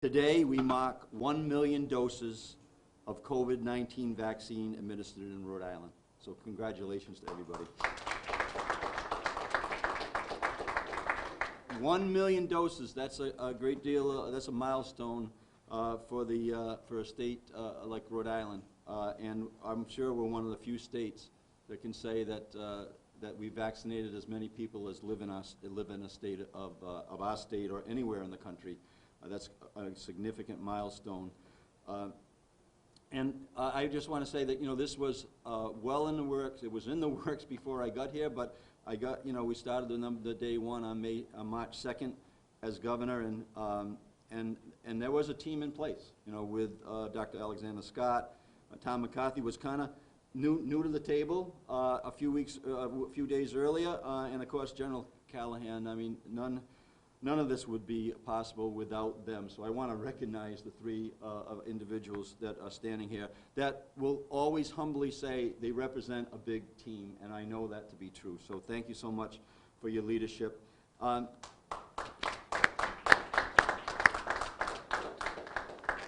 Today, we mark 1 million doses of COVID-19 vaccine administered in Rhode Island. So congratulations to everybody. 1 million doses, that's a great deal, that's a milestone for a state like Rhode Island. And I'm sure we're one of the few states that can say that we vaccinated as many people as live in a state of our state or anywhere in the country. That's a significant milestone. And I just want to say that, this was well in the works. It was in the works before I got here, but I got, we started the day one on March 2nd as governor, and there was a team in place, with Dr. Alexander Scott. Tom McCarthy was kind of new to the table a few days earlier, and of course General Callahan. I mean, none of this would be possible without them. So I want to recognize the three individuals that are standing here that will always humbly say they represent a big team, and I know that to be true. So thank you so much for your leadership.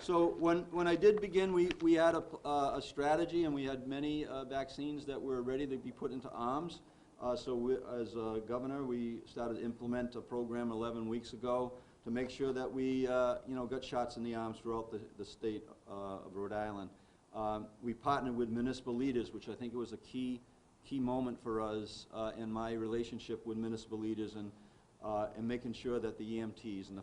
So when I did begin, we had a strategy, and we had many vaccines that were ready to be put into arms. So as governor, we started to implement a program 11 weeks ago to make sure that we got shots in the arms throughout the state of Rhode Island. We partnered with municipal leaders, which I think was a key moment for us in my relationship with municipal leaders, and making sure that the EMTs and the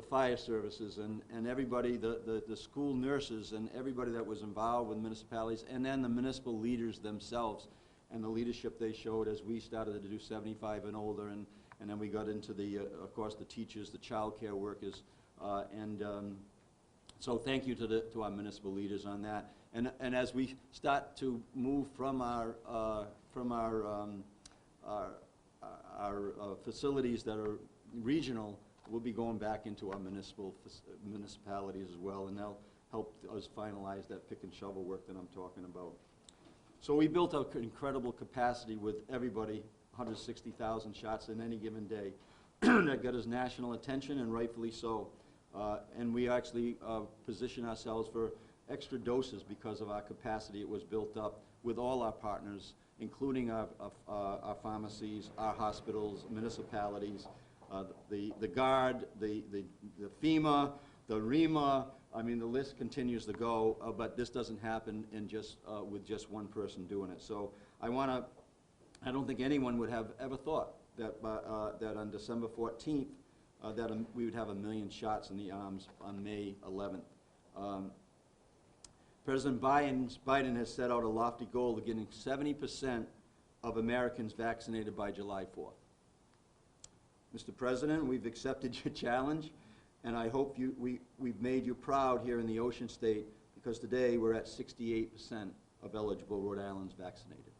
fire services and everybody, the school nurses and everybody that was involved with municipalities, and then the municipal leaders themselves and the leadership they showed as we started to do 75 and older, and then we got into of course, the teachers, the child care workers, so thank you to our municipal leaders on that. And as we start to move from our facilities that are regional, we'll be going back into our municipalities as well, and they'll help us finalize that pick and shovel work that I'm talking about. So we built an incredible capacity with everybody, 160,000 shots in any given day. That got us national attention, and rightfully so. And we actually position ourselves for extra doses because of our capacity. It was built up with all our partners, including our pharmacies, our hospitals, municipalities, the GARD, the FEMA, the REMA. I mean, the list continues to go, but this doesn't happen with just one person doing it. So I don't think anyone would have ever thought that that on December 14th that we would have 1 million shots in the arms on May 11th. President Biden has set out a lofty goal of getting 70% of Americans vaccinated by July 4th. Mr. President, we've accepted your challenge, and I hope we've made you proud here in the Ocean State, because today we're at 68% of eligible Rhode Islanders vaccinated.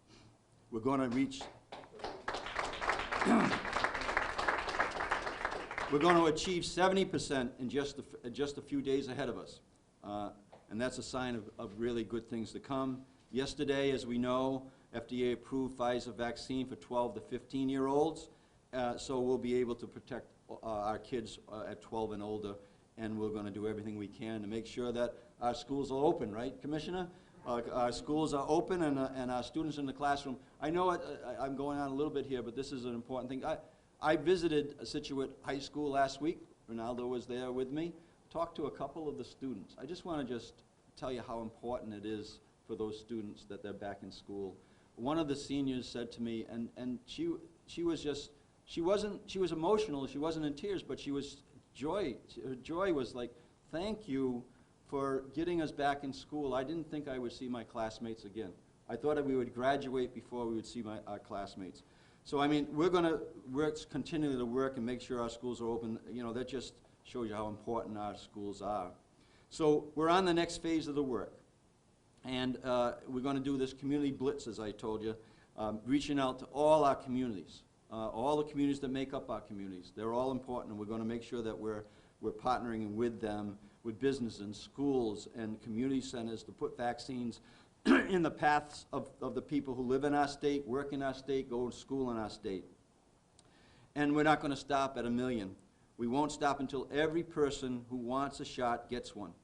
We're going to reach, we're going to achieve 70% in just a few days ahead of us, and that's a sign of really good things to come. Yesterday, as we know, FDA approved Pfizer vaccine for 12 to 15-year-olds. So we'll be able to protect our kids at 12 and older, and we're going to do everything we can to make sure that our schools are open, right, Commissioner? Our schools are open, and our students in the classroom. I know I'm going on a little bit here, but this is an important thing. I visited Situate High School last week. Ronaldo was there with me. Talked to a couple of the students. I just want to tell you how important it is for those students that they're back in school. One of the seniors said to me, and she was emotional, she wasn't in tears, but she was her joy was like, thank you for getting us back in school. I didn't think I would see my classmates again. I thought that we would graduate before we would see our classmates. So I mean, we're going to continue to work and make sure our schools are open. That just shows you how important our schools are. So we're on the next phase of the work, and we're going to do this community blitz, as I told you, reaching out to all our communities. All the communities that make up our communities. They're all important, and we're going to make sure that we're partnering with them, with businesses and schools and community centers to put vaccines in the paths of the people who live in our state, work in our state, go to school in our state. And we're not going to stop at 1 million. We won't stop until every person who wants a shot gets one.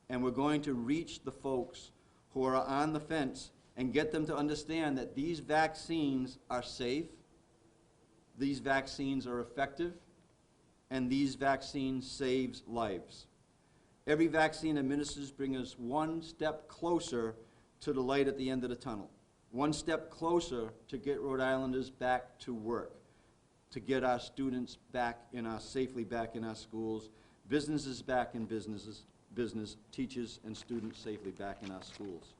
And we're going to reach the folks who are on the fence and get them to understand that these vaccines are safe, these vaccines are effective, and these vaccines saves lives. Every vaccine administered brings us one step closer to the light at the end of the tunnel, one step closer to get Rhode Islanders back to work, to get our students safely back in our schools, businesses back in business, teachers and students safely back in our schools.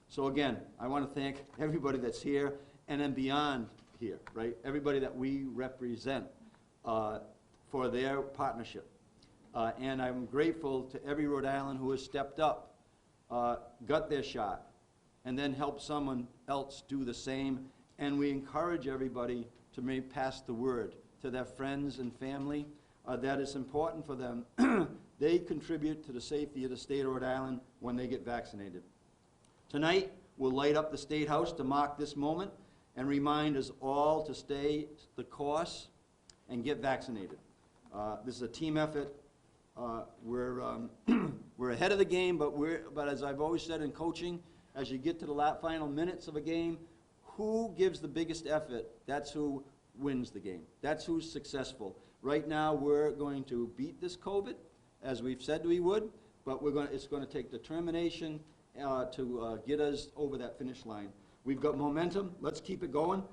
So again, I want to thank everybody that's here and then beyond here, right? Everybody that we represent for their partnership. And I'm grateful to every Rhode Island who has stepped up, got their shot, and then helped someone else do the same. And we encourage everybody to maybe pass the word to their friends and family that it's important for them. They contribute to the safety of the state of Rhode Island when they get vaccinated. Tonight, we'll light up the State House to mark this moment and remind us all to stay the course and get vaccinated. This is a team effort. We're ahead of the game, but as I've always said in coaching, as you get to the final minutes of a game, who gives the biggest effort, that's who wins the game. That's who's successful. Right now, we're going to beat this COVID, as we've said we would, but it's going to take determination to get us over that finish line. We've got momentum. Let's keep it going.